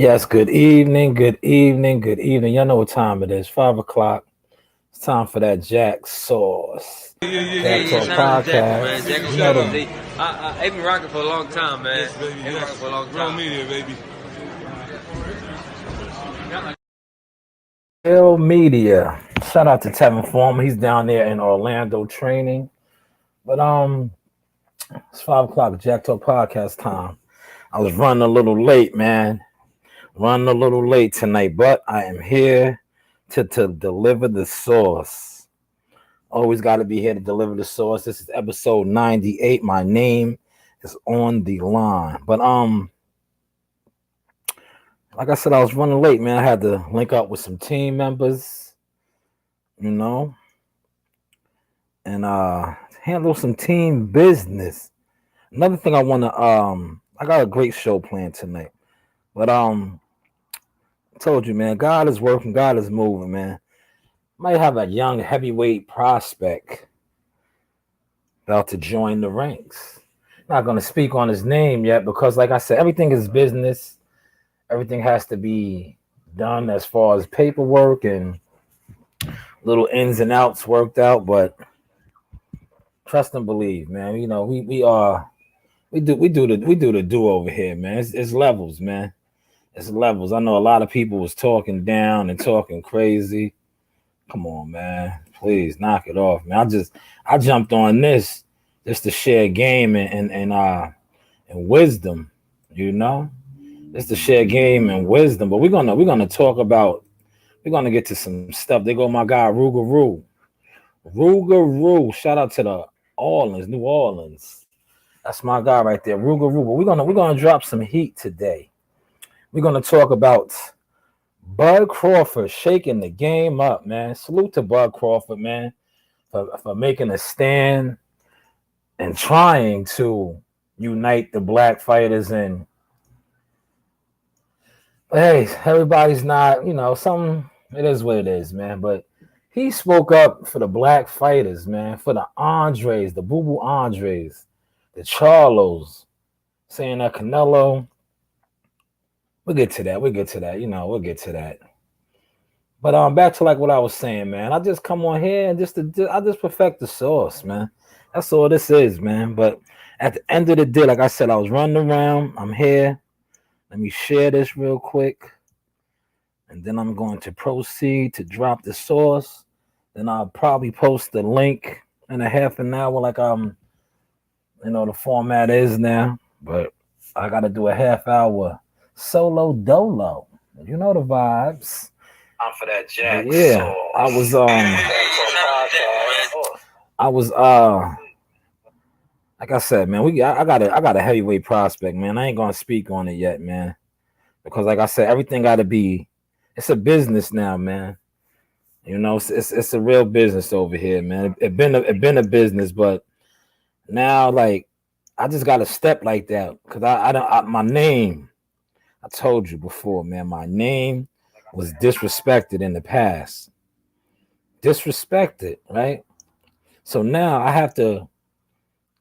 Yes, good evening, good evening, good evening. Y'all know what time it is. 5 o'clock. It's time for that Jack Sauce. Jack Yeah, Talk shout out to Jacko, man. Podcast. Jacko You know got the the. They've been rocking for a long time, man. Yes, baby. They've been rocking Yes. for a long Real time. media, baby. Real Media. Shout out to Tevin Former. He's down there in Orlando training. But it's 5 o'clock, Jack Talk Podcast time. I was running a little late, man. Running a little late tonight, but I am here to deliver the sauce. Always got to be here to deliver the sauce. This is episode 98. My name is on the line. But like I said, I was running late, man. I had to link up with some team members, you know, and handle some team business. Another thing I want to I got a great show planned tonight. But I told you, man, God is working, God is moving, man. Might have a young heavyweight prospect about to join the ranks. Not going to speak on his name yet because, like I said, everything is business. Everything has to be done as far as paperwork and little ins and outs worked out. But trust and believe, man. You know, we do the do over here, man. It's levels, man. It's levels. I know a lot of people was talking down and talking crazy. Come on, man. Please knock it off, man. I jumped on this just to share game and wisdom, you know? Just to share game and wisdom. But we're gonna talk about we're gonna get to some stuff. They go my guy Rugaroo. Rugaroo. Shout out to the New Orleans. That's my guy right there, Rugaroo. But we're gonna drop some heat today. We're gonna talk about Bud Crawford shaking the game up, man. Salute to Bud Crawford, man, for making a stand and trying to unite the black fighters. And hey, everybody's not, some it is what it is, man. But he spoke up for the black fighters, man, for the Andres, the Boo Boo Andres, the Charlos, saying that Canelo. We'll get to that. We'll get to that. We'll get to that. But back to like what I was saying, man. I just come on here and I just perfect the sauce, man. That's all this is, man. But at the end of the day, like I said, I was running around. I'm here. Let me share this real quick, and then I'm going to proceed to drop the sauce. Then I'll probably post the link in a half an hour, like the format is now. But I got to do a half hour solo dolo. You know the vibes. I'm for that Jack. Yeah, sauce. I was like I said, man, I got a heavyweight prospect, man. I ain't gonna speak on it yet, man, because like I said, everything got to be. It's a business now, man. It's a real business over here, man. It been a business, but now like I just got to step like that because my name. I told you before, man. My name was disrespected in the past. Disrespected, right? So now I have to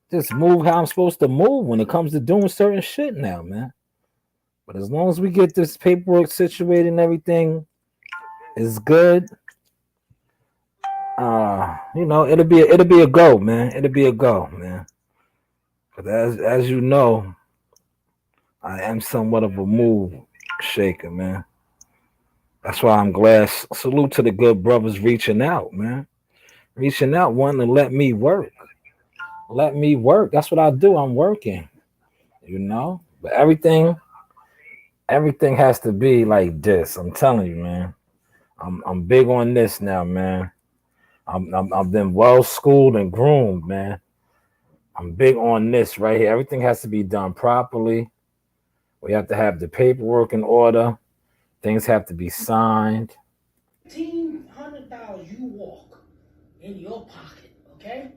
just move how I'm supposed to move when it comes to doing certain shit now, man. But as long as we get this paperwork situated and everything is good, it'll be a go, man. It'll be a go, man. But as you know, I am somewhat of a move shaker, man. That's why I'm glad. Salute to the good brothers reaching out, man. Reaching out, wanting to let me work. Let me work. That's what I do. I'm working, But everything has to be like this. I'm telling you, man. I'm big on this now, man. I've been well schooled and groomed, man. I'm big on this right here. Everything has to be done properly. We have to have the paperwork in order. Things have to be signed. $1,500 you walk in your pocket, okay?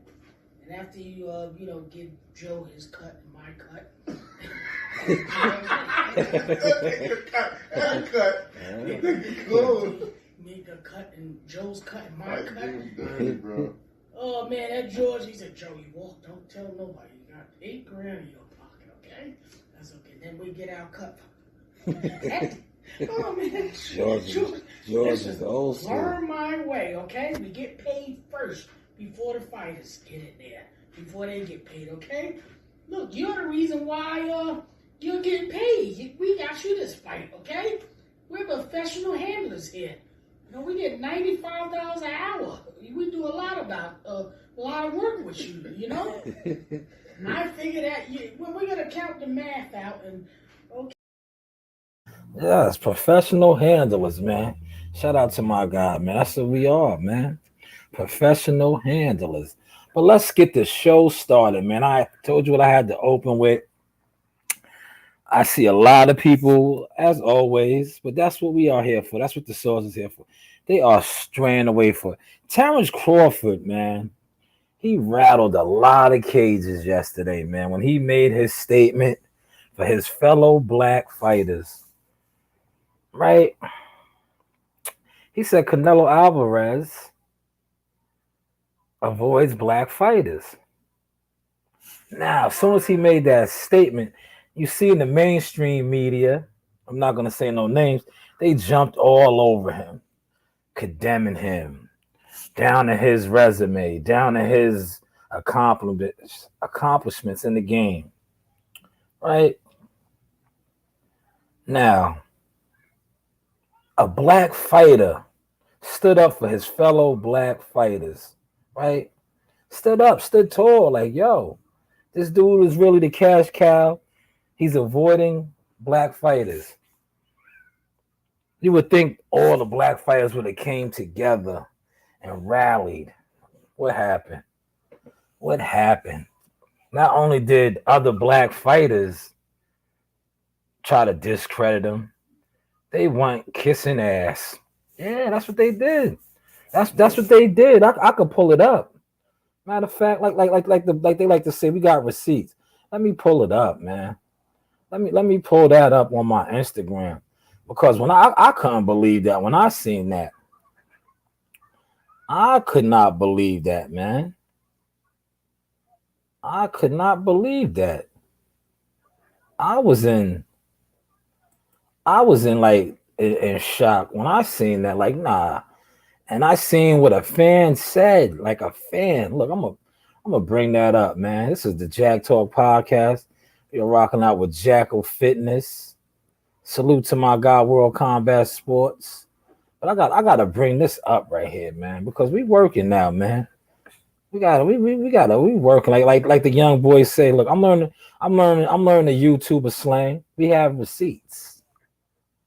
And after you, give Joe his cut and my cut. Make a cut and Joe's cut and my cut. Dirty, bro. Oh man, that George, he said, Joe, you walk, don't tell nobody. You got $8,000 in your pocket, okay? That's okay. Then we get our cut. Oh, man. George is old school. Learn my way, okay? We get paid first before the fighters get in there, before they get paid, okay? Look, you're the reason why you're getting paid. We got you this fight, okay? We're professional handlers here. You know, we get $95 an hour. We do a lot of work with you, you know? And I figure that we're gonna count the math out and okay. Yes, professional handlers, man. Shout out to my guy, man. That's what we are, man. Professional handlers. But let's get the show started, man. I told you what I had to open with. I see a lot of people, as always, but that's what we are here for. That's what the Sauce is here for. They are straying away for it. Terrence Crawford, man, he rattled a lot of cages yesterday, man, when he made his statement for his fellow black fighters. Right? He said Canelo Alvarez avoids black fighters. Now, as soon as he made that statement, you see in the mainstream media, I'm not going to say no names, they jumped all over him, condemning him, down to his resume, down to his accomplishments in the game. Right? Now, a black fighter stood up for his fellow black fighters, right? Stood tall, like, yo, this dude is really the cash cow. He's avoiding black fighters. You would think all the black fighters would have came together and rallied. What happened? What happened? Not only did other black fighters try to discredit him, they went kissing ass. Yeah, that's what they did. That's what they did. I could pull it up. Matter of fact, like they like to say, we got receipts. Let me pull it up, man. Let me pull that up on my Instagram, because when I couldn't believe that when I seen that. I could not believe that, man. I could not believe that. I was in like in shock when I seen that. Like, nah. And I seen what a fan said, like a fan. Look, I'm gonna bring that up, man. This is the Jak Talk podcast. You're rocking out with Jackal Fitness. Salute to my guy, World Combat Sports. But I gotta bring this up right here, man, because we working now, man. We working like the young boys say. Look, I'm learning the YouTuber slang. We have receipts.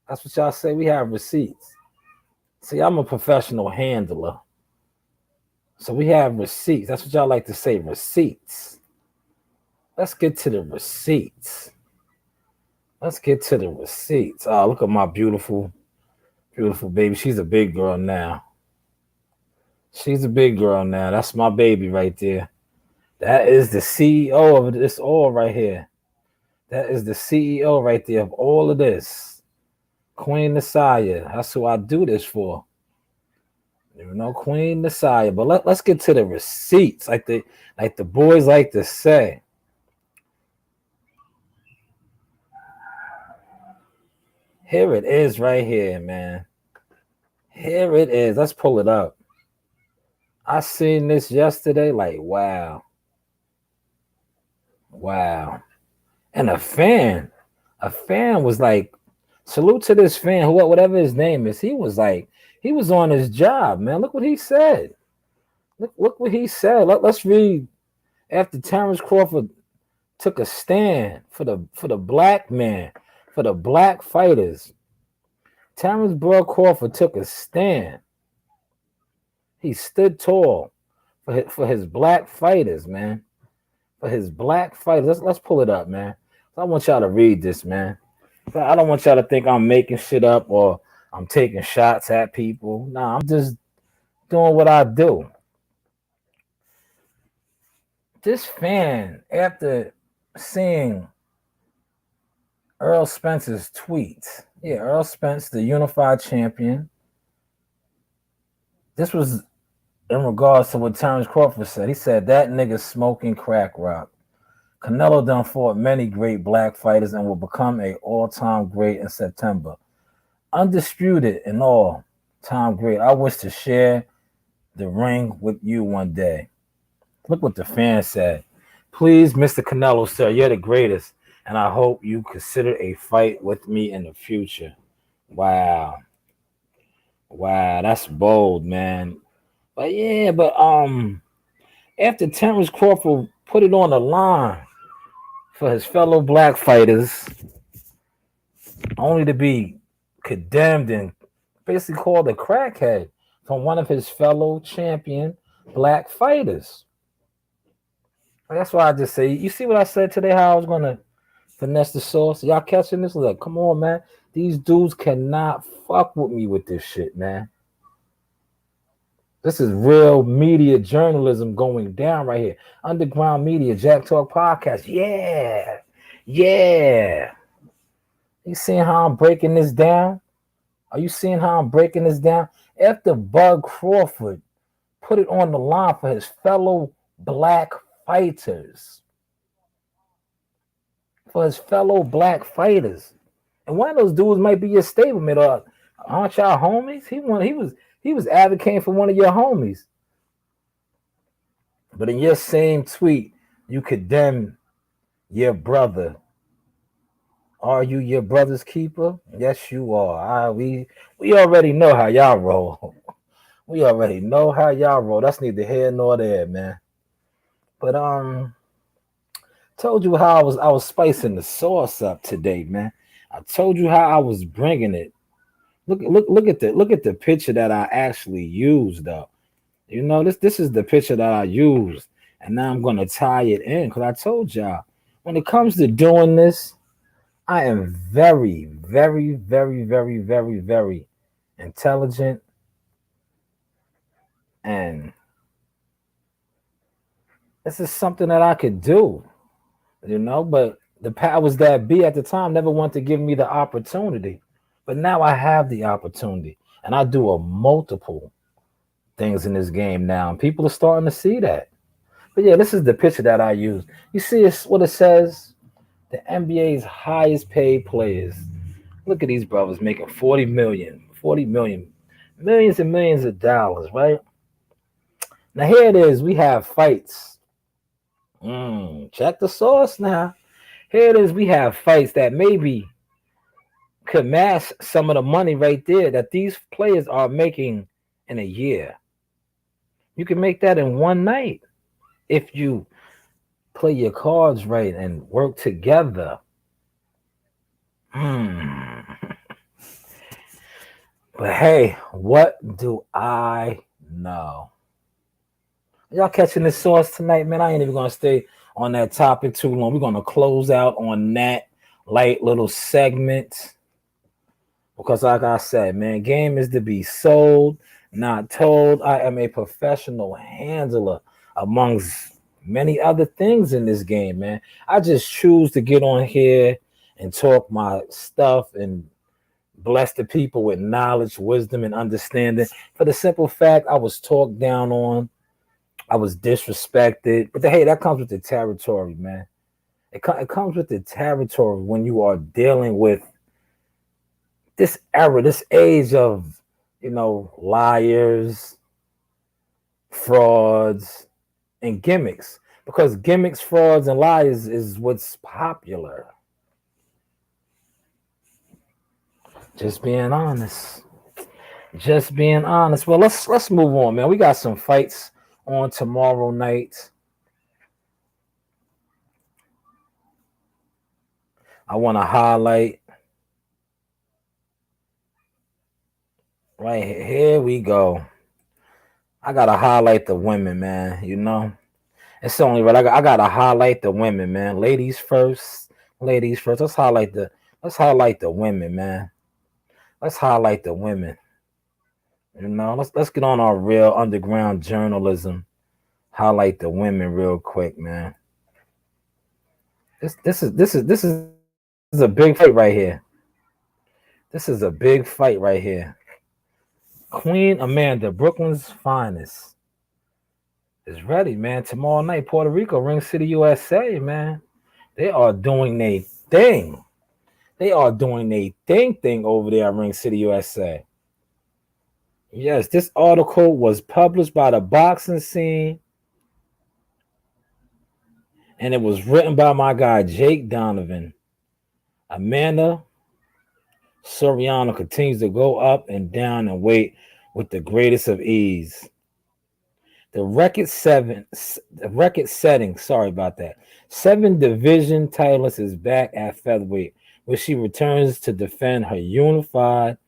That's what y'all say. We have receipts. See, I'm a professional handler. So we have receipts. That's what y'all like to say, receipts. Let's get to the receipts. Oh, look at my beautiful baby. She's a big girl now. That's my baby right there. That is the CEO of this all right here. That is the CEO right there of all of this. Queen Nasaya. That's who I do this for. You know, Queen Nasaya. But let's get to the receipts, like the boys like to say. Here it is right here, man. Here it is. Let's pull it up. I seen this yesterday, like, wow. And a fan was like, salute to this fan, whatever his name is. He was on his job, man. Look what he said. Look what he said. Let's read. After Terrence Crawford took a stand for the black man, for the black fighters. Terrence Crawford took a stand. He stood tall for his black fighters, man. For his black fighters. Let's pull it up, man. I want y'all to read this, man. I don't want y'all to think I'm making shit up or I'm taking shots at people. Nah, I'm just doing what I do. This fan, after seeing Earl Spence's tweet, Earl Spence, the unified champion. This was in regards to what Terrence Crawford said. He said, that nigga smoking crack rock. Canelo done fought many great black fighters and will become an all-time great in September. undisputed and all time great. I wish to share the ring with you one day. Look what the fan said. Please, Mr. Canelo, sir, you're the greatest, and I hope you consider a fight with me in the future. Wow. Wow, that's bold, man. But yeah, but after Terrence Crawford put it on the line for his fellow black fighters, only to be condemned and basically called a crackhead from one of his fellow champion black fighters. That's why I just say, you see what I said today, how I was gonna finesse the sauce. Y'all catching this? Like, come on, man. These dudes cannot fuck with me with this shit, man. This is real media journalism going down right here. Underground media, Jack Talk Podcast. Yeah. Yeah. You seeing how I'm breaking this down? Are you seeing how I'm breaking this down? After Bud Crawford put it on the line for his fellow black fighters. For his fellow black fighters. And one of those dudes might be your stablemate, or aren't y'all homies? He was advocating for one of your homies. But in your same tweet, you condemn your brother. Are you your brother's keeper? Yes, you are. We already know how y'all roll. We already know how y'all roll. That's neither here nor there, man. But told you how I was spicing the sauce up today, man. I told you how I was bringing it. Look at the picture that I actually used, though. You know, this is the picture that I used, and now I'm gonna tie it in because I told y'all when it comes to doing this, I am very, very, very, very, very, very intelligent, and this is something that I could do, you know. But the powers that be at the time never want to give me the opportunity. But now I have the opportunity, and I do a multiple things in this game now, and people are starting to see that. But yeah, this is the picture that I use. You see what it says? The NBA's highest paid players. Look at these brothers making 40 million, millions and millions of dollars, right? Now here it is. We have fights. Check the source now. Here it is. We have fights that maybe could match some of the money right there that these players are making in a year. You can make that in one night if you play your cards right and work together. But hey, what do I know? Y'all catching this sauce tonight, man? I ain't even gonna stay on that topic too long. We're gonna close out on that light little segment. Because like I said, man, game is to be sold, not told. I am a professional handler amongst many other things in this game, man. I just choose to get on here and talk my stuff and bless the people with knowledge, wisdom, and understanding. For the simple fact, I was talked down on. I was disrespected. But hey, that comes with the territory, man. It comes with the territory when you are dealing with this era, this age of, liars, frauds, and gimmicks. Because gimmicks, frauds, and lies is what's popular. Just being honest. Just being honest. Well, let's move on, man. We got some fights on tomorrow night. I want to highlight. Right here we go. I gotta highlight the women, man. It's only right. I gotta highlight the women, man. Ladies first. Ladies first. Let's highlight the women, man. Let's highlight the women. Let's get on our real underground journalism. Highlight the women real quick, man. This is a big fight right here. This is a big fight right here. Queen Amanda, Brooklyn's finest, is ready, man. Tomorrow night, Puerto Rico, Ring City, USA, man. They are doing their thing. They are doing a thing over there at Ring City, USA. Yes, this article was published by the Boxing Scene, and it was written by my guy Jake Donovan. Amanda Soriano continues to go up and down and weight with the greatest of ease. The record setting, sorry about that. 7 division titles is back at featherweight, where she returns to defend her unified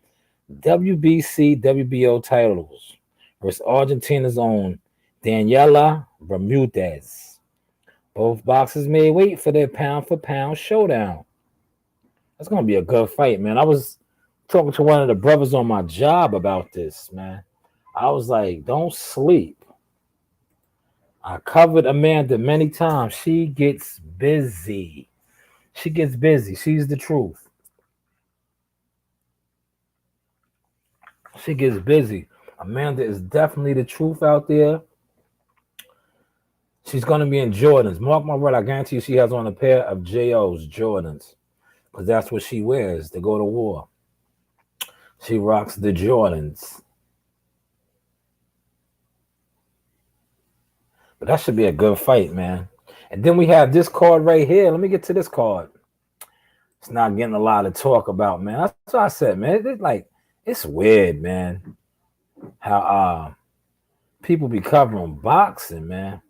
WBC, WBO titles versus Argentina's own Daniela Bermudez. Both boxers made weight for their pound for pound showdown. That's gonna be a good fight, man. I was talking to one of the brothers on my job about this, man. I was like, don't sleep. I covered Amanda many times. She gets busy. She gets busy. She's the truth. She gets busy. Amanda is definitely the truth out there. She's going to be in Jordans. Mark my word, I guarantee you she has on a pair of J.O.'s Jordans, because that's what she wears to go to war. She rocks the Jordans. But that should be a good fight, man. And then we have this card right here. Let me get to this card. It's not getting a lot of talk about, man. That's what I said, man. It's weird, man, how people be covering boxing, man.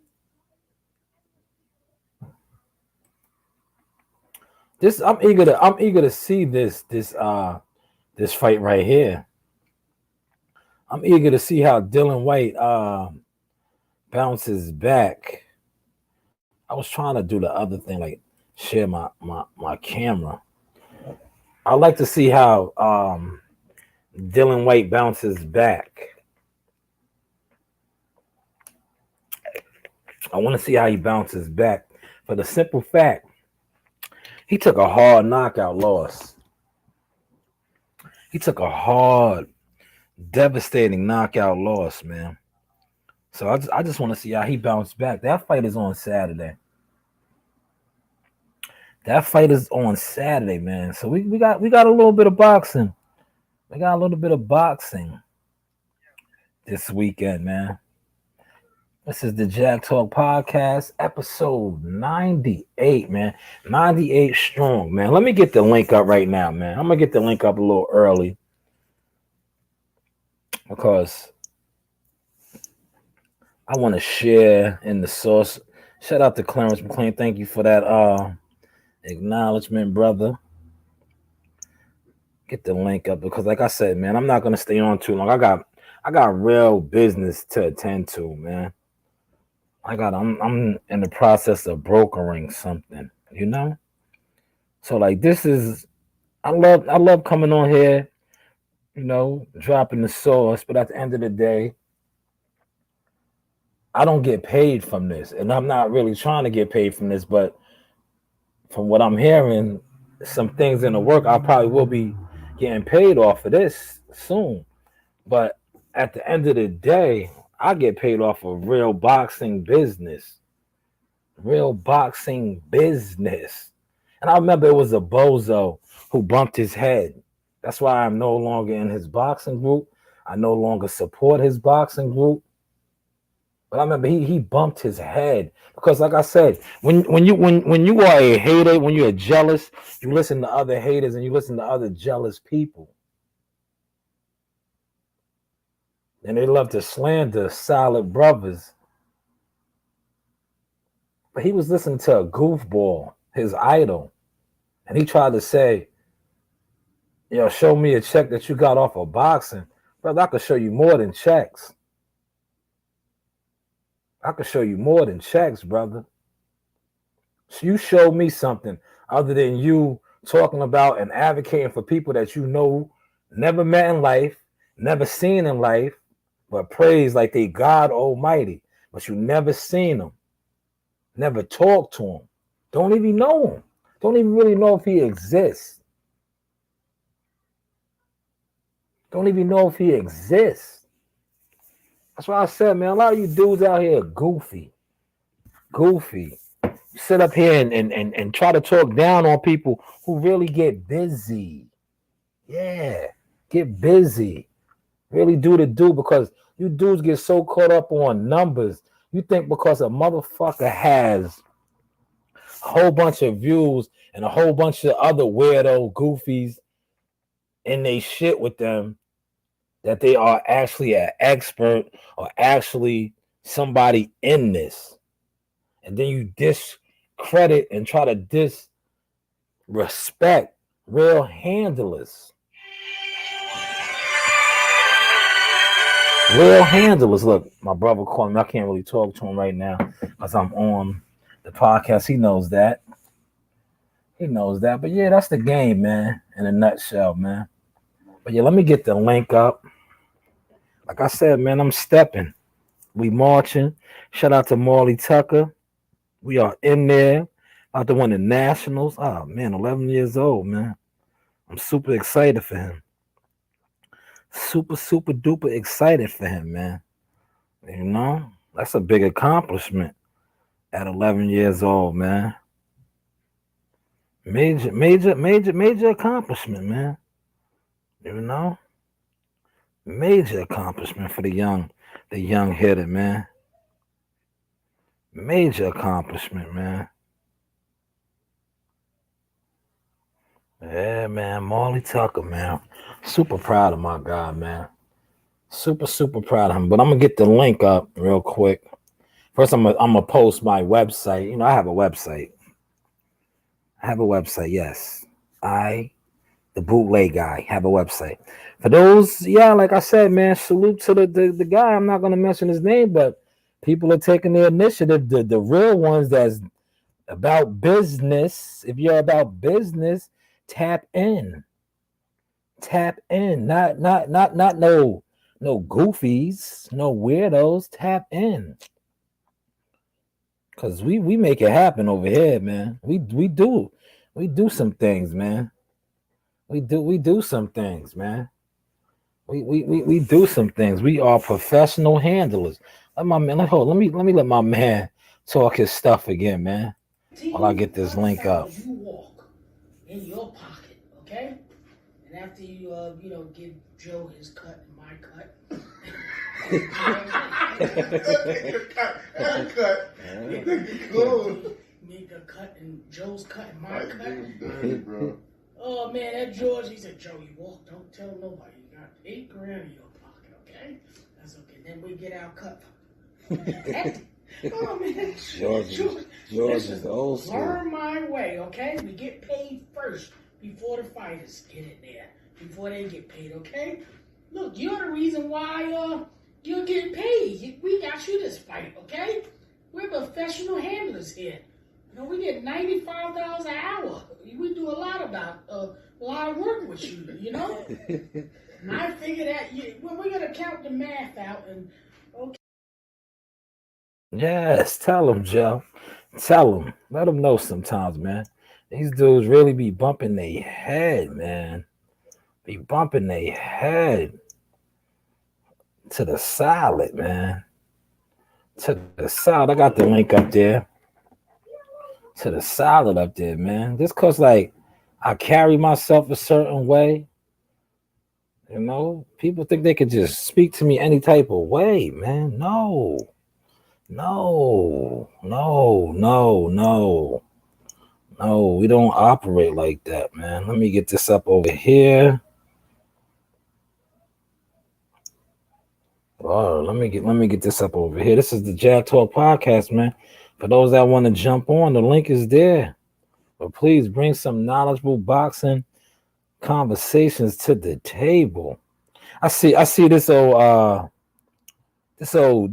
I'm eager to see this fight right here. I'm eager to see how Dylan White bounces back. I was trying to do the other thing, like share my camera. I'd like to see how Dylan White bounces back. I want to see how he bounces back for the simple fact he took a hard knockout loss. He took a hard, devastating knockout loss, man. So I just want to see how he bounced back. That fight is on Saturday. That fight is on Saturday, man. So we got a little bit of boxing. We got a little bit of boxing this weekend, man. This is the Jak Talk Podcast, episode 98, man. 98 strong, man. Let me get the link up right now, man. I'm going to get the link up a little early because I want to share in the sauce. Shout out to Clarence McLean. Thank you for that acknowledgement, brother. Get the link up because, like I said, man, I'm not going to stay on too long. I got real business to attend to, man. I'm in the process of brokering something, you know? So like this is I love coming on here, you know, dropping the sauce, but at the end of the day, I don't get paid from this. And I'm not really trying to get paid from this, but from what I'm hearing, some things in the work, I probably will be getting paid off of this soon. But at the end of the day, I get paid off of real boxing business. Real boxing business. And I remember it was a bozo who bumped his head. That's why I'm no longer in his boxing group. I no longer support his boxing group. But I remember he bumped his head because, like I said, when you are a hater, when you're jealous, you listen to other haters and you listen to other jealous people. And they love to slander solid brothers. But he was listening to a goofball, his idol. And he tried to say, yo, show me a check that you got off of boxing. Brother, I could show you more than checks. I could show you more than checks, brother. So you show me something other than you talking about and advocating for people that you know never met in life, never seen in life, but praise like they God Almighty, but you never seen them, never talked to him, don't even know him, don't even really know if he exists. Don't even know if he exists. That's why I said, man, a lot of you dudes out here are goofy. sit up here and try to talk down on people who really get busy. Yeah, get busy. Really do the do because you dudes get so caught up on numbers. You think because a motherfucker has a whole bunch of views and a whole bunch of other weirdo goofies in they shit with them that they are actually an expert or actually somebody in this. And then you discredit and try to disrespect real handlers. Real handlers. Look, my brother called me. I can't really talk to him right now because I'm on the podcast. He knows that. He knows that. But yeah, that's the game, man, in a nutshell, man. But yeah, let me get the link up. Like I said, man, I'm stepping. We marching. Shout out to Marley Tucker. We are in there. About to win the Nationals. Oh, man, 11 years old, man. I'm super excited for him. Super, super duper excited for him, man. You know, that's a big accomplishment at 11 years old, man. Major accomplishment, man. You know, major accomplishment for the young hitter, man. Major accomplishment, man. Yeah, man, Marley Tucker, man. Super proud of my guy, man. Super, super proud of him. But I'm gonna get the link up real quick. First, I'm gonna post my website. You know, I have a website. Yes. The bootleg guy, have a website. For those, yeah, like I said, man, salute to the guy. I'm not gonna mention his name, but people are taking the initiative. The real ones that's about business. If you're about business, tap in. Tap in. Not no goofies, no weirdos. Tap in. Cause we make it happen over here, man. We do some things, man. We do some things, man. We do some things. We are professional handlers. Let my man. Let me let my man talk his stuff again, man. While I get this link up. You walk in your pocket, okay? And after you give Joe his cut and my cut. Make a cut and Joe's cut and my cut. Bro. Oh man, that George, he said, Joe, you walk, don't tell nobody. You got $8,000 in your pocket, okay? That's okay. Then we get our cut. Oh man, George is the old school. Learn my way, okay? We get paid first before the fighters get in there, before they get paid, okay? Look, you're the reason why you're getting paid. We got you this fight, okay? We're professional handlers here. You know, we get $95 an hour. We do a lot of work with you. You know. I figure that we're gonna count the math out and okay. Yes, tell them, Joe. Tell them. Let them know sometimes, man. These dudes really be bumping their head, man. Be bumping their head to the solid, man. To the solid. I got the link up there. To the solid up there, man. Just cause like I carry myself a certain way, you know, people think they could just speak to me any type of way, man. No, we don't operate like that, man. Let me get this up over here. Oh, let me get this up over here. This is the Jak Talk podcast, man. For those that want to jump on, the link is there. But please bring some knowledgeable boxing conversations to the table. I see this old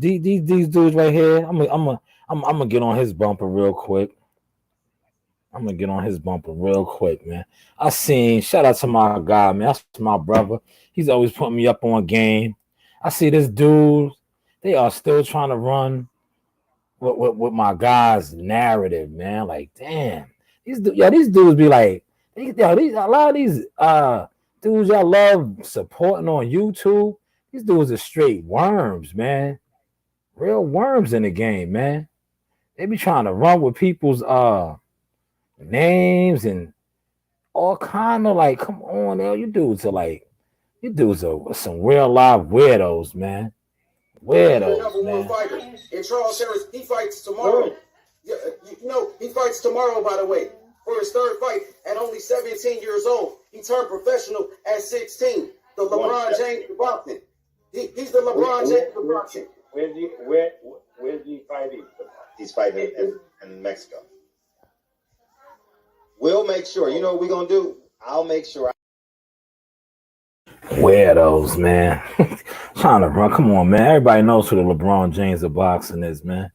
these dudes right here. I'm gonna get on his bumper real quick. Man. I seen, shout out to my guy, man. That's my brother. He's always putting me up on game. I see this dude. They are still trying to run with my guy's narrative, man. Like, damn, these dudes be like, a lot of these dudes y'all love supporting on YouTube. These dudes are straight worms, man. Real worms in the game, man. They be trying to run with people's names and all kind of like, come on, now you dudes are some real live weirdos, man. Weirdos, Number one man. fighter. And Charles Harris, he fights tomorrow. Yeah, he fights tomorrow, by the way, for his third fight at only 17 years old. He turned professional at 16. The LeBron James of boxing. He's the LeBron James of boxing. Where's he fighting? He's fighting in Mexico. We'll make sure. You know what we're gonna do? I'll make sure. Weirdos, man. Trying to run. Come on, man. Everybody knows who the LeBron James of boxing is, man.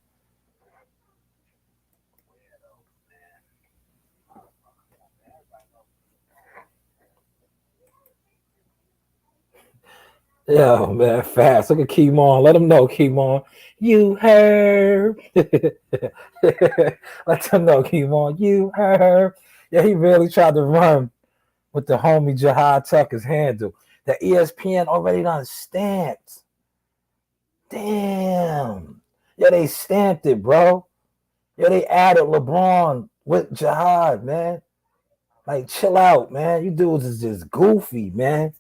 Yeah, man, fast. Look at Keemon. Let him know, Keemon. You heard. Let them know, Keemon. You heard. Yeah, he really tried to run with the homie Jahad Tucker's handle. The ESPN already done stamped. Damn. Yeah, they stamped it, bro. Yeah, they added LeBron with Jahad, man. Like, chill out, man. You dudes is just goofy, man.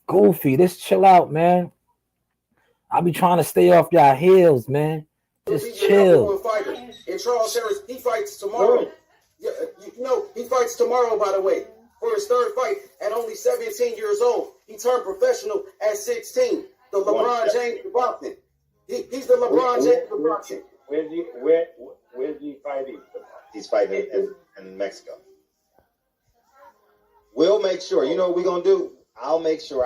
Goofy. Just chill out, man. I be trying to stay off y'all heels, man. Just chill. And Charles Harris, he fights tomorrow. Yeah, he fights tomorrow, by the way, for his third fight at only 17 years old. He turned professional at 16. The LeBron James of boxing. He's the LeBron James of boxing. Where's he fighting? He's fighting in Mexico. We'll make sure. You know what we're gonna do? I'll make sure.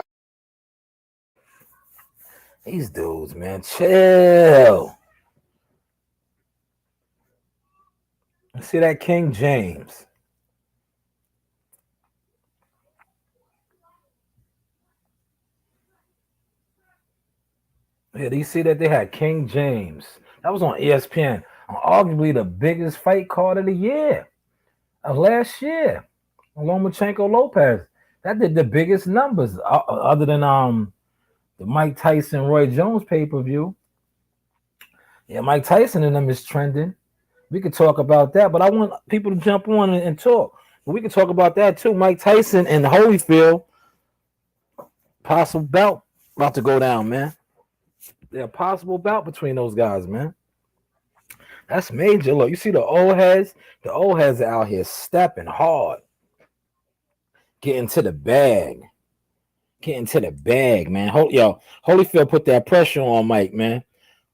These dudes, man, chill. See that King James. Yeah, do you see that they had King James? That was on ESPN. Arguably the biggest fight card of the year. Of last year. Lomachenko Lopez. That did the biggest numbers other than the Mike Tyson Roy Jones pay-per-view. Yeah, Mike Tyson and them is trending. We could talk about that, but I want people to jump on and talk. But we could talk about that too. Mike Tyson and Holyfield, possible bout about to go down, man. Yeah, possible bout between those guys, man. That's major. Look, you see the old heads? The old heads are out here stepping hard. Getting to the bag. Getting to the bag, man. Holyfield put that pressure on Mike, man.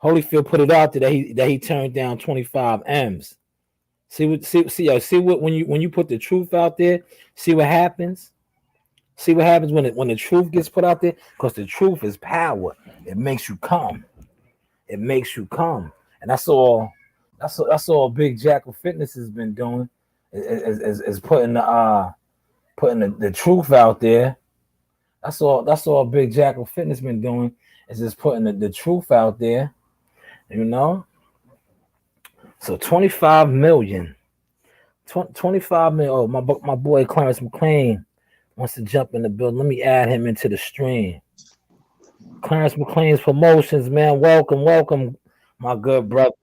Holyfield put it out there that he turned down 25 M's. See what when you put the truth out there, see what happens. See what happens when the truth gets put out there, because the truth is power. It makes you come. It makes you come, and that's all Big Jack of Fitness has been doing is putting the truth out there. That's all Big Jack of Fitness been doing is just putting the truth out there. You know, so 25 million. 25 million. Oh, my boy Clarence McLean wants to jump in the building. Let me add him into the stream. Clarence McLean's Promotions, man. Welcome, my good brother.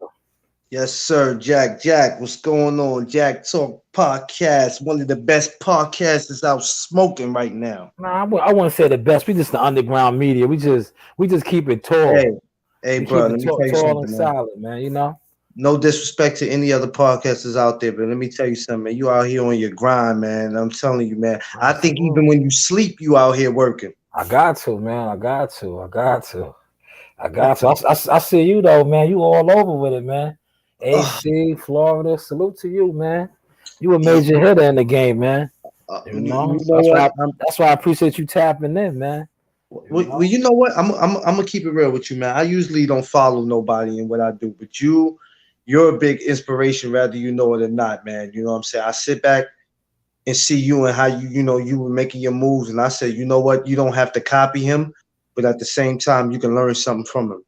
Yes, sir. Jack, what's going on? Jak Talk Podcast, one of the best podcasts that's out smoking right now. Nah, I wouldn't say the best. We just the underground media. We just keep it tall. Hey, bro, let me tell you something, man. Solid, man. You know. No disrespect to any other podcasters out there, but let me tell you something, man. You out here on your grind, man. I'm telling you, man. I think even when you sleep, you out here working. I got to, man. I got to. I see you though, man. You all over with it, man. AC, Florida. Salute to you, man. You a major hitter in the game, man. You know, that's why I appreciate you tapping in, man. Well, you know what? I'm gonna keep it real with you, man. I usually don't follow nobody in what I do, but you're a big inspiration, whether you know it or not, man. You know what I'm saying? I sit back and see you and how you were making your moves, and I said, you know what? You don't have to copy him, but at the same time, you can learn something from him.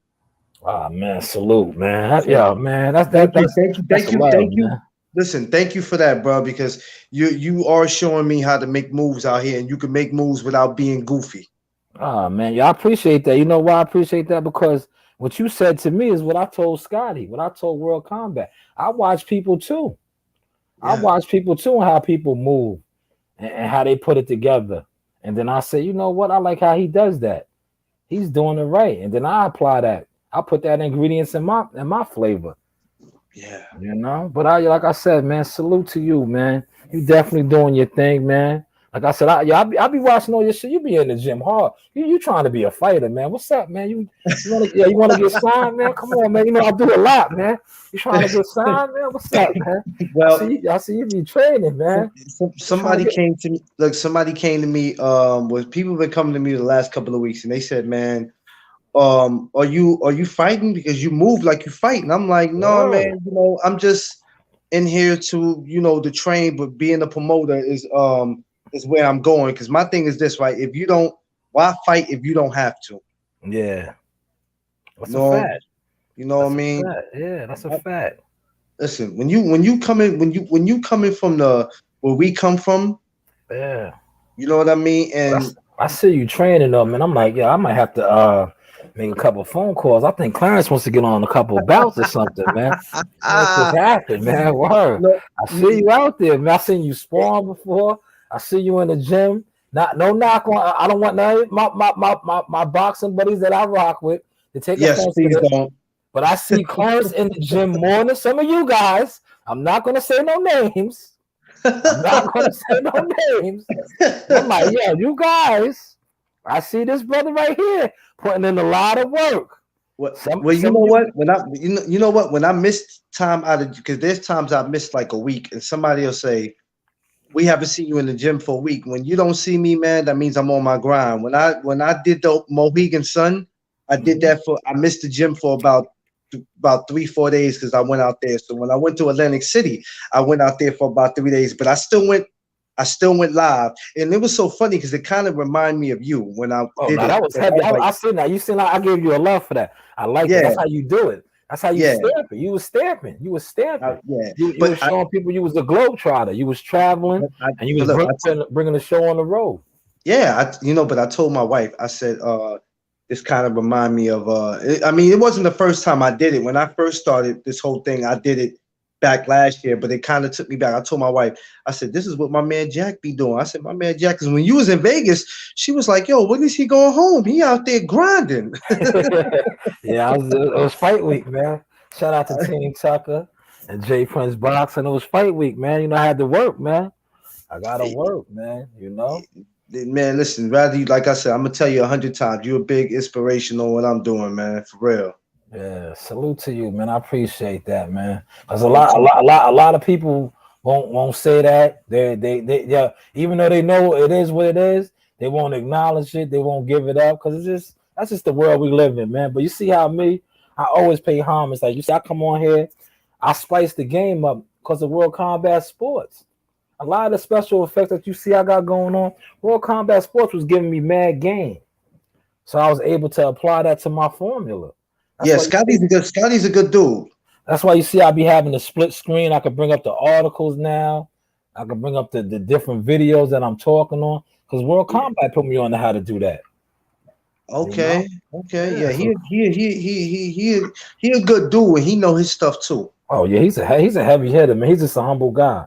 Ah, man, salute, man. Yeah, man. Thank you. Listen, thank you for that, bro, because you are showing me how to make moves out here, and you can make moves without being goofy. Ah, man, yeah, I appreciate that. You know why I appreciate that? Because what you said to me is what I told Scotty, what I told World Combat. I watch people too. I watch people too and how people move and how they put it together. And then I say, you know what? I like how he does that. He's doing it right. And then I apply that. I put that ingredients in my flavor. Yeah. You know, but like I said, man, salute to you, man. You definitely doing your thing, man. Like I said, I be watching all your shit. You be in the gym hard. You trying to be a fighter, man. What's up, man? You want to get signed, man? Come on, man. You know I do a lot, man. You trying to get signed, man? What's up, man? Well, I see you be training, man. Somebody came to me. Look, somebody came to me. With people been coming to me the last couple of weeks, and they said, man, are you fighting because you move like you fight? And I'm like, no, man. You know, I'm just in here to to train, but being a promoter is where I'm going, because my thing is this, right? If you don't, why fight if you don't have to? Yeah, that's a fact. You know what I mean? Yeah, that's a fact. Listen, when you coming from where we come from, yeah, you know what I mean. And I see you training them, and I'm like, yeah, I might have to make a couple of phone calls. I think Clarence wants to get on a couple of bouts or something, man. What's just happened, man? Word. I see you out there, man. I seen you sparring before. I see you in the gym. No knock on. I don't want none of my boxing buddies that I rock with to take offense to this. Don't. But I see Clarence in the gym more than some of you guys. I'm not gonna say no names. I'm like, yeah, you guys. I see this brother right here putting in a lot of work. You know what? When I missed time out of, because there's times I missed like a week, and somebody will say, we haven't seen you in the gym for a week. When you don't see me, man, that means I'm on my grind. When I did the Mohegan Sun, I did that I missed the gym for about 3-4 days because I went out there. So when I went to Atlantic City, I went out there for about 3 days, but I still went live, and it was so funny because it kind of reminded me of you when I did it. That was heavy. I seen that. You seen that? I gave you a love for that. I like it. That's how you do it. That's how you stamping. You was stamping. You was showing people you was a globetrotter. You was traveling, and you was bringing the show on the road. Yeah, but I told my wife, I said, this kind of remind me of. I mean, it wasn't the first time I did it. When I first started this whole thing, I did it back last year, but it kind of took me back. I told my wife, I said, this is what my man Jack be doing. I said, my man Jack, because when you was in Vegas, she was like, yo, when is he going home? He out there grinding. Yeah, it was fight week, man. Shout out to Team Tucker and Jay Prince Boxing. It was fight week, man. You know, I had to work, man. I gotta work, man. You know. Man, listen, like I said, I'm gonna tell you 100 times, you're a big inspiration on what I'm doing, man. For real. Yeah, salute to you, man. I appreciate that, man. Because a lot of people won't say that. They even though they know it is what it is, they won't acknowledge it. They won't give it up because that's just the world we live in, man. But you see how I always pay homage. Like you see, I come on here, I spice the game up because of World Combat Sports. A lot of the special effects that you see I got going on, World Combat Sports was giving me mad game, so I was able to apply that to my formula. Scotty's a good dude. That's why you see I be having the split screen. I can bring up the articles now. I can bring up the different videos that I'm talking on because World Combat put me on to how to do that. Okay. Yeah, he a good dude and he know his stuff too. Oh yeah, he's a heavy hitter, man. He's just a humble guy.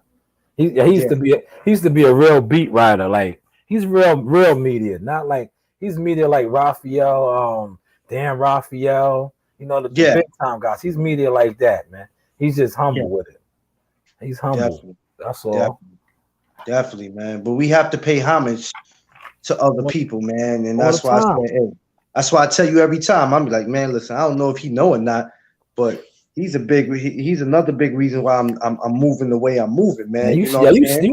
He used to be a real beat writer. Like he's real media, not like he's media like Raphael, Dan Raphael. You know, the big time guys. He's media like that, man. He's just humble with it. He's humble. Definitely. That's all. Definitely, man. But we have to pay homage to other people, man. And that's why I tell you every time. I'm like, man, listen, I don't know if he know or not, but he's another big reason why I'm moving the way I'm moving, man. You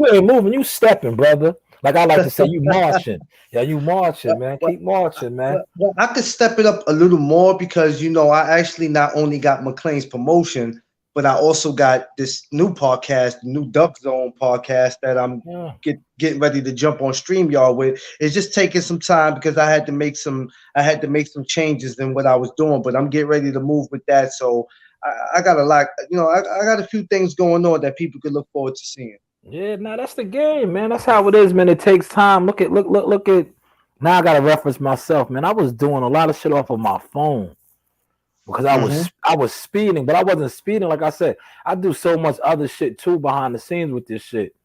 ain't moving, you stepping, brother. Like I like to say, you marching. Yeah, you marching, man. Keep marching, man. Well, I could step it up a little more because I actually not only got McLean's promotion, but I also got this new podcast, the new Duck Zone podcast that I'm getting ready to jump on StreamYard with. It's just taking some time because I had to make some changes in what I was doing, but I'm getting ready to move with that. So I got a lot, I got a few things going on that people could look forward to seeing. Yeah, that's the game, man. That's how it is, man. It takes time. Look at. Now I gotta reference myself, man. I was doing a lot of shit off of my phone. because I was speeding, but I wasn't speeding. Like I said, I do so much other shit too behind the scenes with this shit.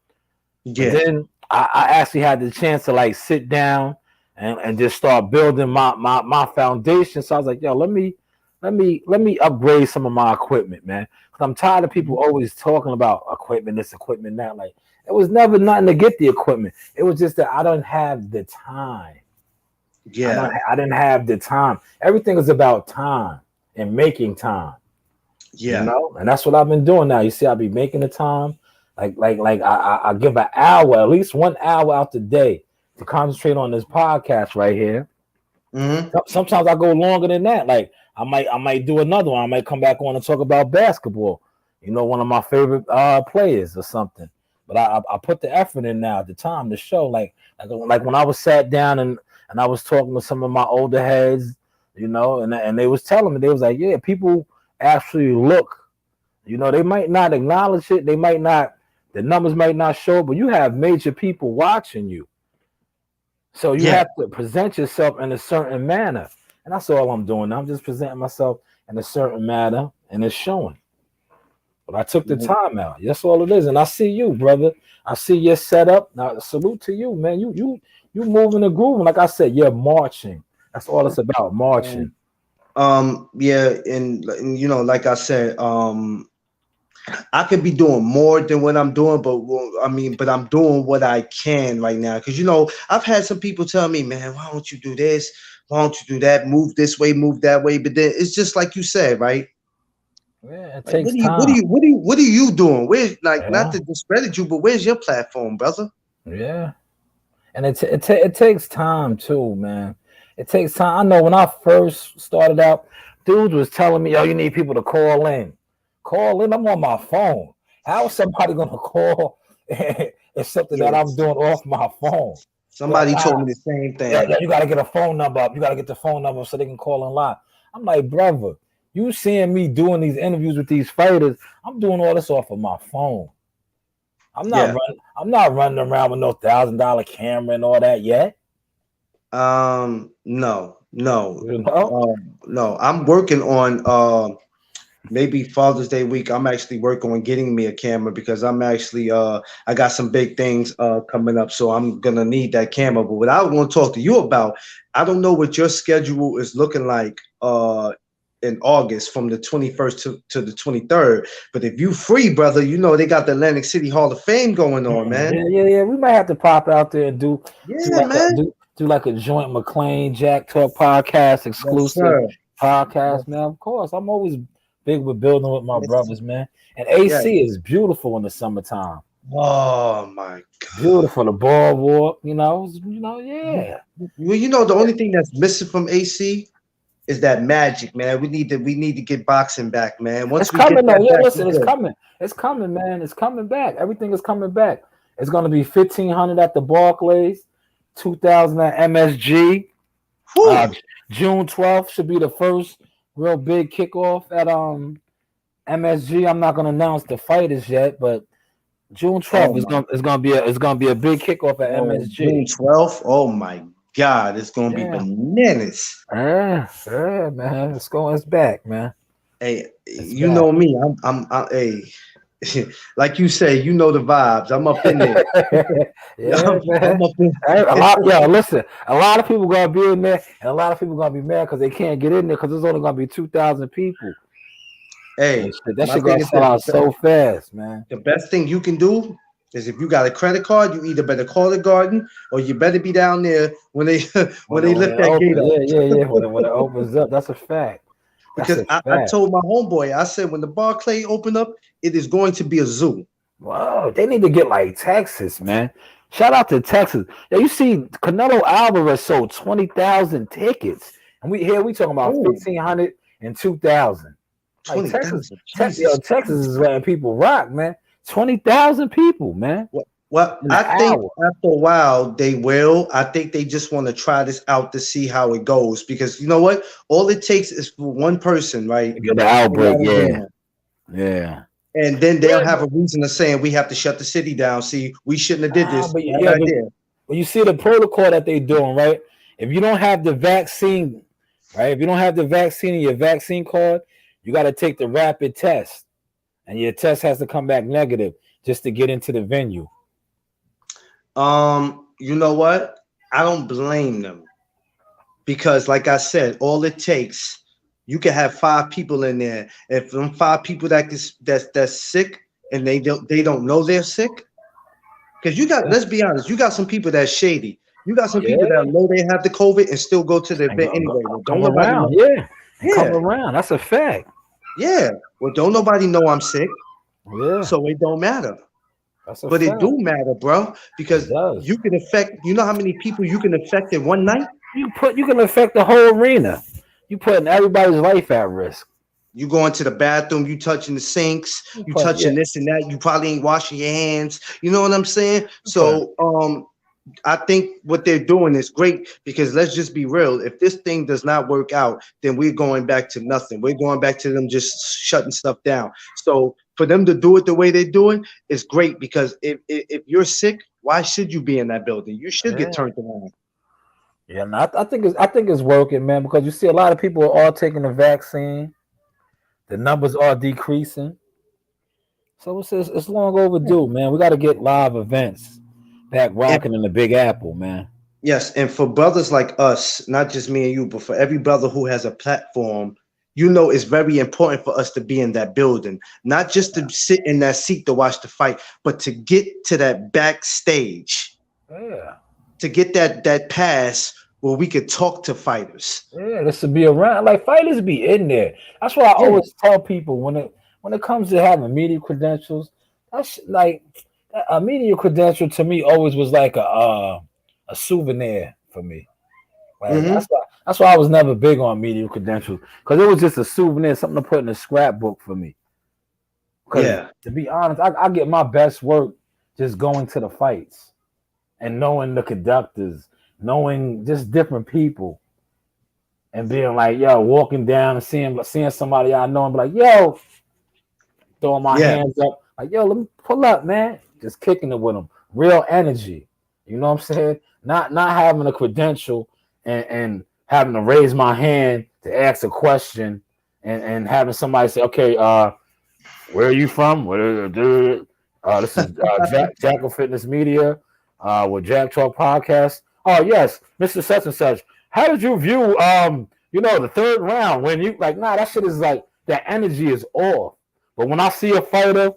Yeah. But then I actually had the chance to like sit down and just start building my foundation. So I was like, yo, let me upgrade some of my equipment, man. Because I'm tired of people always talking about equipment, this equipment, that. Like, it was never nothing to get the equipment. It was just that I don't have the time. Yeah. I didn't have the time. Everything is about time and making time. Yeah. You know, and that's what I've been doing now. You see, I'll be making the time. Like I give an hour, at least 1 hour out the day to concentrate on this podcast right here. Mm-hmm. Sometimes I go longer than that. Like I might do another one. I might come back on and talk about basketball. You know, one of my favorite players or something. But I put the effort in now at the time to show like when I was sat down and I was talking to some of my older heads, you know, and they was telling me, they was like, yeah, people actually look, you know, they might not acknowledge it, they might not, the numbers might not show, but you have major people watching you. So you have to present yourself in a certain manner. And that's all I'm doing. I'm just presenting myself in a certain manner, and it's showing. But I took the time out. That's all it is. And I see you, brother. I see your setup. Now, salute to you, man. You moving and grooving. Like I said, you're marching. That's all it's about, marching. Yeah, and you know, like I said, I could be doing more than what I'm doing, but I'm doing what I can right now. Because, you know, I've had some people tell me, man, why don't you do this? Why don't you do that? Move this way, move that way. But then it's just like you said, right? Yeah, it Like, takes time. What are you doing? Where's not to discredit you, but where's your platform, brother? Yeah, and it takes time too, man. It takes time. I know when I first started out, dudes was telling me, "Oh, you need people to call in." Call in. I'm on my phone. How is somebody gonna call? It's something that I'm doing off my phone. Somebody told me the same thing. Yeah, you gotta get a phone number up. You gotta get the phone number so they can call in live. I'm like, brother, you seeing me doing these interviews with these fighters? I'm doing all this off of my phone. I'm not running around with no $1,000 camera and all that yet. No. You know? No. I'm working on maybe Father's Day week. I'm actually working on getting me a camera because I'm actually I got some big things coming up, so I'm gonna need that camera. But what I want to talk to you about, I don't know what your schedule is looking like in August from the 21st to the 23rd. But if you free, brother, you know they got the Atlantic City Hall of Fame going on, man. Yeah. We might have to pop out there and do like a joint McLean Jack Talk podcast exclusive podcast, man. Of course, I'm always big with building with my brothers, man. And AC is beautiful in the summertime. Oh my God, beautiful. The boardwalk, you know, yeah. Well, you know, the only thing that's missing from AC is that magic, man. We need to get boxing back, man. Once it's coming, get though. Listen, it's coming. It's coming, man. It's coming back. Everything is coming back. It's gonna be 1,500 at the Barclays, 2,000 at MSG. June 12th should be the first real big kickoff at MSG. I'm not gonna announce the fighters yet, but June 12th is gonna be a big kickoff at MSG. June 12th. Oh my God, it's gonna be bananas. Yeah, man. It's back, man. Hey, you know me. I'm hey. Like you say, you know the vibes. I'm up in there. Man. Listen, a lot of people gonna be in there, and a lot of people gonna be mad because they can't get in there because there's only gonna be 2,000 people. Hey, that shit gonna sell out so fast, man. The best thing you can do is if you got a credit card, you either better call the garden or you better be down there when they lift that gate up. Yeah. When it opens up, that's a fact. Because I told my homeboy, I said, when the Barclay open up, it is going to be a zoo. Whoa, they need to get like Texas, man. Shout out to Texas. Yeah, you see, Canelo Alvarez sold 20,000 tickets, and we talking about 1,500 and 2,000. Like Texas is letting people rock, man. 20,000 people, man. Well, I think after a while they will. I think they just want to try this out to see how it goes because you know what? All it takes is for one person, right? Get the outbreak, yeah. And then they'll have a reason to say we have to shut the city down. See, we shouldn't have did this. But you see the protocol that they're doing, right? If you don't have the vaccine right? If you don't have the vaccine and your vaccine card, you got to take the rapid test, and your test has to come back negative just to get into the venue. You know what? I don't blame them because, like I said, all it takes, you can have 5 people in there. If them 5 people that's sick and they don't know they're sick, because you got, let's be honest, you got some people that's shady. You got some people that know they have the COVID and still go to the event anyway. Well, come around, come around. That's a fact. Yeah. Well, don't nobody know I'm sick. Yeah. So it don't matter. But it do matter, bro, because you can affect. You know how many people you can affect in one night? You can affect the whole arena. You putting everybody's life at risk. You go into the bathroom, you touching the sinks, you touching this and that. You probably ain't washing your hands. You know what I'm saying? So, I think what they're doing is great because let's just be real. If this thing does not work out, then we're going back to nothing. We're going back to them just shutting stuff down. So for them to do it the way they're doing is great because if you're sick, why should you be in that building? You should get turned around. Yeah, and I think it's working, man, because you see a lot of people are all taking the vaccine. The numbers are decreasing. So it's long overdue, man. We got to get live events back rocking in the Big Apple, man. Yes, and for brothers like us, not just me and you, but for every brother who has a platform, you know it's very important for us to be in that building, not just to sit in that seat to watch the fight, but to get to that backstage. Yeah. To get that pass where we could talk to fighters. Yeah, this to be around. Like fighters be in there. That's why I always tell people when it comes to having media credentials, that's like a media credential to me always was like a souvenir for me. Like, that's why I was never big on media credentials because it was just a souvenir, something to put in a scrapbook for me. To be honest, I get my best work just going to the fights and knowing the conductors, knowing just different people, and being like, yo, walking down and seeing somebody I know and be like, yo, throwing my hands up, like, yo, let me pull up, man. Just kicking it with them. Real energy. You know what I'm saying? Not having a credential and having to raise my hand to ask a question and having somebody say, okay, where are you from? This is Jack of Fitness Media with Jack Talk Podcast. Oh, yes, Mr. Such and Such. How did you view the third round when you like, nah, that shit is like that energy is off. But when I see a fighter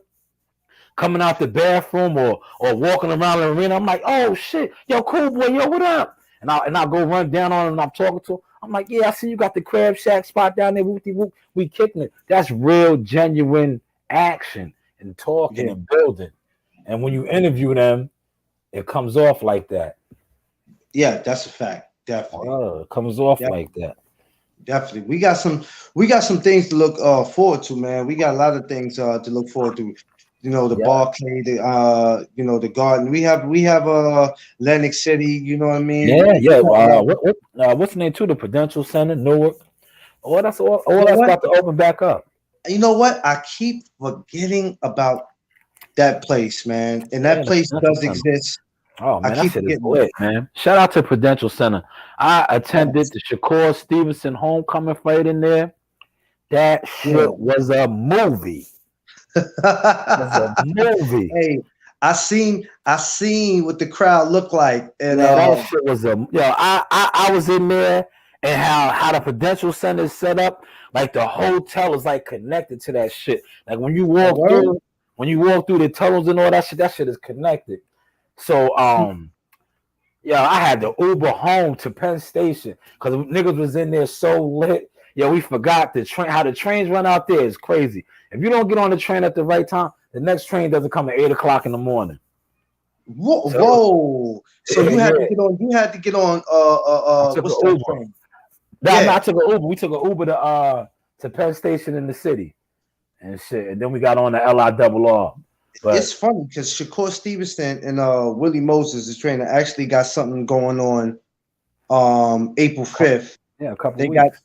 coming out the bathroom or walking around the arena, I'm like, oh shit, yo, cool boy, yo, what up? And I'll go run down on him and I'm talking to him. I'm like, yeah, I see you got the Crab Shack spot down there. Whoop-de-whoop. We kicking it. That's real, genuine action and talking and building. And when you interview them, it comes off like that. Yeah, that's a fact. Definitely. It comes off like that. Definitely. We got some things to look forward to, man. We got a lot of things to look forward to. You know, the Barclay, the Garden. We have Atlantic City, you know what I mean? Yeah. What's the name too? The Prudential Center, Newark. That's about to open back up. You know what? I keep forgetting about that place, man. And that place does exist. Oh man, that shit is lit, man. Shout out to Prudential Center. I attended the Shakur Stevenson homecoming fight in there. That shit was a movie. Hey, I seen what the crowd looked like, and that shit was I was in there, and how the Prudential Center is set up, like the hotel is like connected to that shit. Like when you walk through the tunnels and all that shit is connected. So I had to Uber home to Penn Station because niggas was in there so lit. Yeah, we forgot the train. How the trains run out there is crazy. If you don't get on the train at the right time, the next train doesn't come at 8:00 in the morning. Whoa! So you had to get on. You had to get on. What's the train? I took an Uber. We took an Uber to Penn Station in the city, and shit. And then we got on the LIRR. But it's funny because Shakur Stevenson and Willie Moses, the trainer, actually got something going on. April 5th. Yeah, a couple of weeks.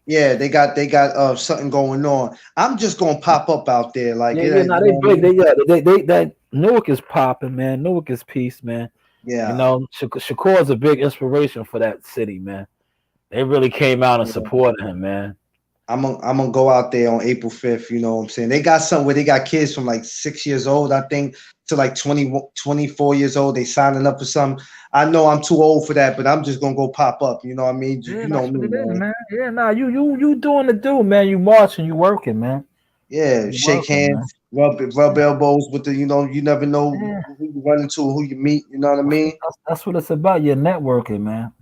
They got something going on. I'm just gonna pop up out there, like they that Newark is popping, man. Newark is peace, man. Yeah, you know, Shakur is a big inspiration for that city, man. They really came out and Yeah. supported him, man. I'm gonna go out there on April 5th. You know what I'm saying? They got something where they got kids from like 6 years old, I think, to like 20, 24 years old. They signing up for something. I know I'm too old for that, but I'm just gonna go pop up. You know what I mean? Yeah, You know that's me, what it is, man. man. Yeah, nah, you doing the do, man. You marching, you working, man. Yeah, You shake working, man. hands, rub elbows with the. You know, you never know Yeah, who you run into, who you meet. You know what I mean? that's what it's about. You're networking, man.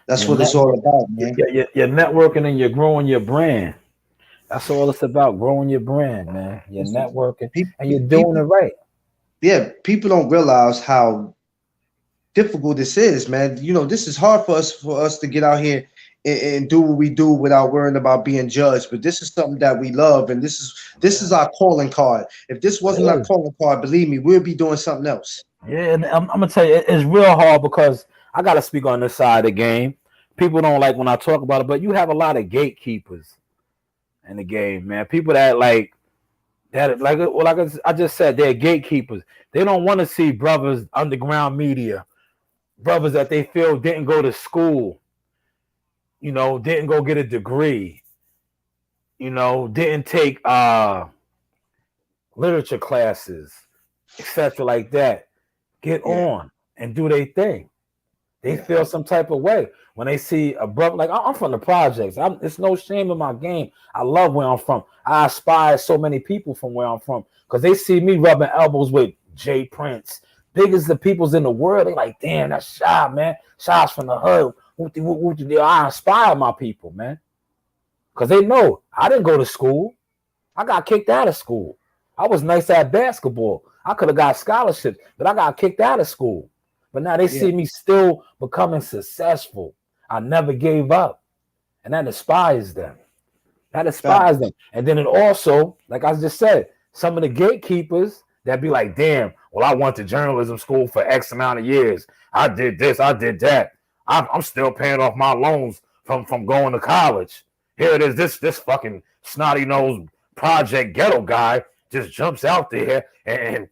That's You're what it's all networking. about, man. You're networking and you're growing your brand. That's all it's about. Growing your brand, man. You're networking and you're doing it People, right. yeah, people don't realize how difficult this is, man. You know, this is hard for us to get out here and do what we do without worrying about being judged. But this is something that we love, and this is our calling card. If this It wasn't our is. calling card, believe me, we'll be doing something else. Yeah, and I'm gonna tell you, it's real hard because I gotta speak on this side of the game. People don't like when I talk about it, but you have a lot of gatekeepers in the game, man. People that I just said, they're gatekeepers. They don't want to see brothers underground media, brothers that they feel didn't go to school, didn't go get a degree, didn't take literature classes, etc. like that. Get Yeah, on and do their thing. They yeah, feel some type of way when they see a brother. Like, I'm from the projects. It's no shame in my game. I love where I'm from. I aspire so many people from where I'm from because they see me rubbing elbows with Jay Prince, biggest the peoples in the world. They like, damn, that's Shy, man. Shy's from the hood. I inspire my people, man, because they know I didn't go to school. I got kicked out of school. I was nice at basketball. I could have got scholarships, but I got kicked out of school. But now they yeah. see me still becoming successful. I never gave up. And that inspires them. That inspires Facts. them. And then it also, like I just said, some of the gatekeepers that be like, damn, well, I went to journalism school for X amount of years. I did this, I did that. I'm still paying off my loans from going to college. Here it is, this fucking snotty nosed project ghetto guy just jumps out there and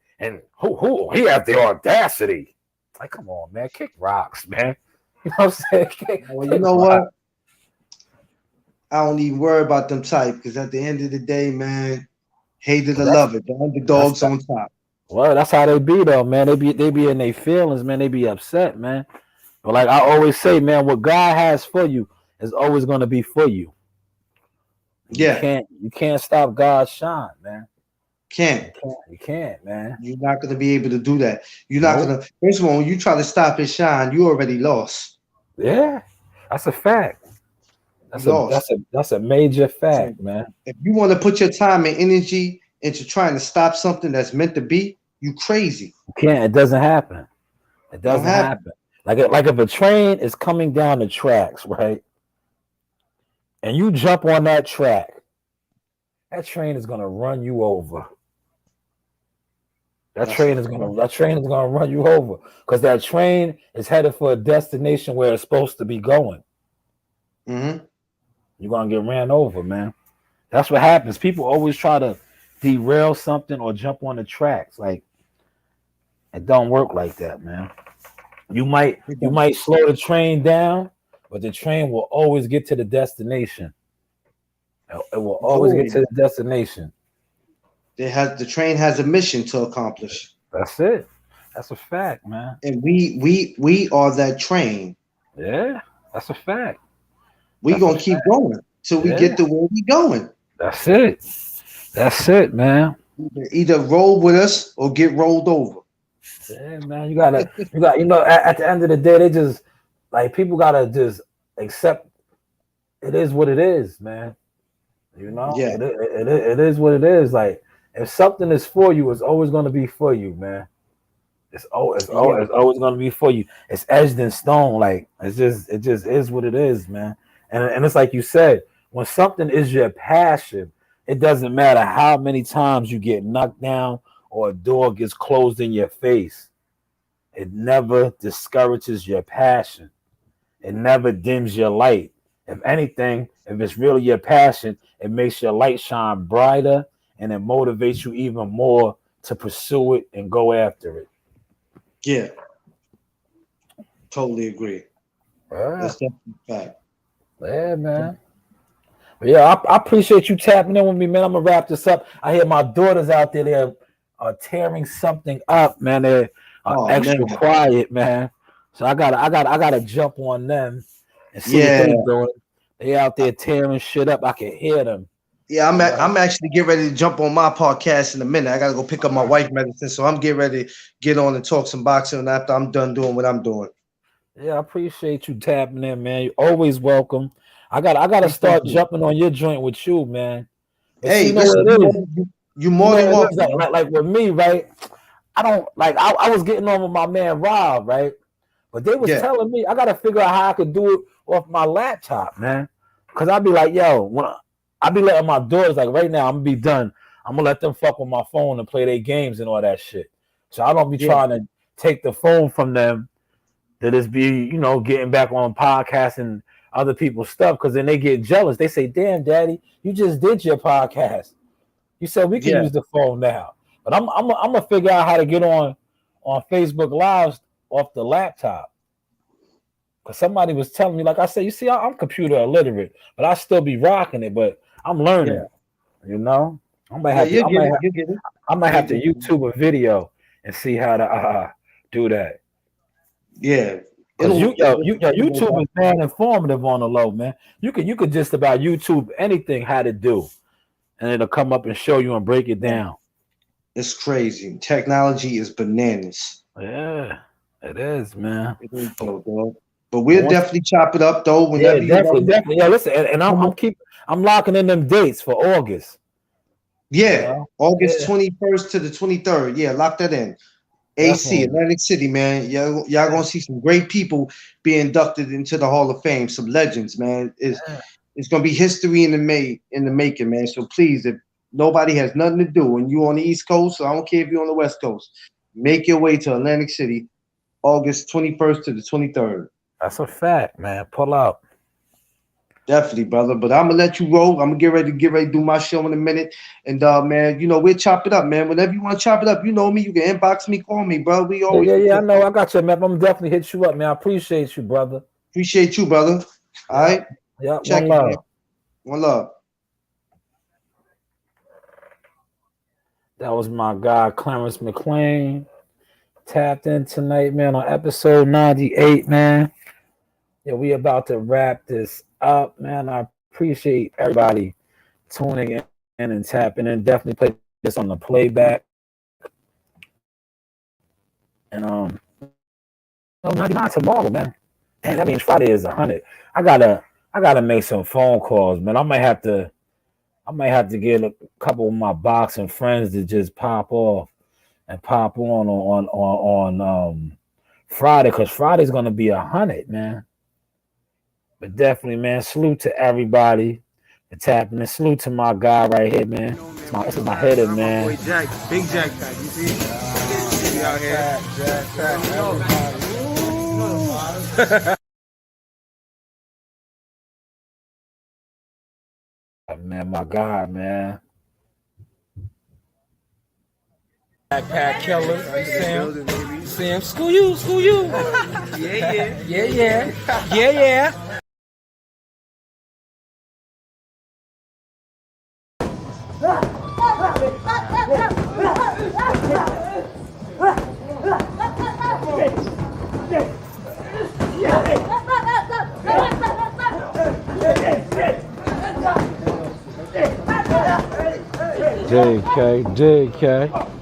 who he has the audacity. Like, come on, man, kick rocks, man. You know what I'm saying? Well, you know what? I don't even worry about them type because at the end of the day, man, hate it or love it. The underdogs on top. Well, that's how they be though, man. They be in their feelings, man. They be upset, man. But like I always say, man, what God has for you is always gonna be for you. Yeah. You can't stop God's shine, man. Can't. You can't, man. You're not going to be able to do that. You're not going to. First of all, when you try to stop his shine, you already lost. Yeah, that's a fact. That's a major fact, man. If you want to put your time and energy into trying to stop something that's meant to be, you crazy. You can't. It doesn't happen. It doesn't happen. Like if a train is coming down the tracks, right, and you jump on that track, that train is gonna run you over. That train is gonna run you over because that train is headed for a destination where it's supposed to be going. Mm-hmm. You're gonna get ran over, man. That's what happens. People always try to derail something or jump on the tracks. Like, it don't work like that, man. You might slow the train down, but the train will always get to the destination. It will always get to the destination. The train has a mission to accomplish. That's it. That's a fact, man. And we are that train. Yeah, that's a fact. We're gonna keep going till we get to where we going. That's it. That's it, man. Either roll with us or get rolled over. Yeah, man. You got at the end of the day, they just like people gotta just accept it is what it is, man. You know, yeah, it is what it is. Like, if something is for you, it's always gonna be for you, man. It's always gonna be for you. It's etched in stone. Like, it just is what it is, man. And it's like you said, when something is your passion, it doesn't matter how many times you get knocked down or a door gets closed in your face. It never discourages your passion. It never dims your light. If anything, if it's really your passion, it makes your light shine brighter and it motivates you even more to pursue it and go after it. Yeah. Totally agree. That's definitely a fact. Yeah, man. But yeah, I appreciate you tapping in with me, man. I'm gonna wrap this up. I hear my daughters out there, they're tearing something up, man. They're extra man. quiet, man. So I gotta jump on them and see what Yeah. they're doing. They out there tearing shit up. I can hear them. Yeah, I'm actually getting ready to jump on my podcast in a minute. I gotta go pick up my wife medicine, so I'm getting ready to get on and talk some boxing after I'm done doing what I'm doing. Yeah, I appreciate you tapping in, man. You're always welcome. I gotta start jumping on your joint with you, man. But Hey, see, you know listen, what it is? you more than welcome. Like with me, right? I don't like. I was getting on with my man Rob, right? But they was telling me I gotta figure out how I could do it off my laptop, man. Cause I'd be like, yo, when I be letting my daughters, like right now, I'm gonna be done. I'm gonna let them fuck with my phone and play their games and all that shit. So I don't be trying to take the phone from them to just be, getting back on podcasts and other people's stuff. Cause then they get jealous. They say, damn, daddy, you just did your podcast. You said we can use the phone now. But I'm gonna figure out how to get on Facebook Live off the laptop. Cause somebody was telling me, like I said, you see, I'm computer illiterate, but I still be rocking it. But I'm learning, I might have to YouTube a video and see how to do that. Yeah. YouTube is man informative on the low, man. You could just about YouTube anything how to do, and it'll come up and show you and break it down. It's crazy. Technology is bananas. Yeah, it is, man. It is, dog. But we'll definitely chop it up though. Whenever definitely. Yeah, listen, and I'm locking in them dates for August. Yeah, August 21st to the 23rd. Yeah, lock that in. AC, Atlantic City, man. Y'all gonna see some great people be inducted into the Hall of Fame. Some legends, man. It's gonna be history in the making, man. So please, if nobody has nothing to do and you on the East Coast, so I don't care if you're on the West Coast, make your way to Atlantic City, August 21st to the 23rd. That's a fact, man. Pull up. Definitely, brother. But I'm gonna let you roll. I'm gonna get ready to do my show in a minute. And man, we'll chop it up, man. Whenever you want to chop it up, you know me. You can inbox me, call me, bro. We always I know. I got you, man. I'm definitely hit you up, man. I appreciate you, brother. Appreciate you, brother. All right. Yeah. Check One love. it, one love. That was my guy, Clarence McLean. Tapped in tonight, man, on episode 98, man. Yeah, we about to wrap this up, man. I appreciate everybody tuning in and tapping in. Definitely play this on the playback. And 99 tomorrow, man. And that means Friday is 100. I gotta make some phone calls, man. I might have to get a couple of my boxing friends to just pop off and pop on Friday, because Friday's gonna be 100, man. But definitely, man, salute to everybody for tapping in. Salute to my guy right here, man. This is my header, man. Boy, Jack, big Jack Pack, you see? We out here. Man, my guy, man. Backpack killer, you see him? School you. Yeah. JK.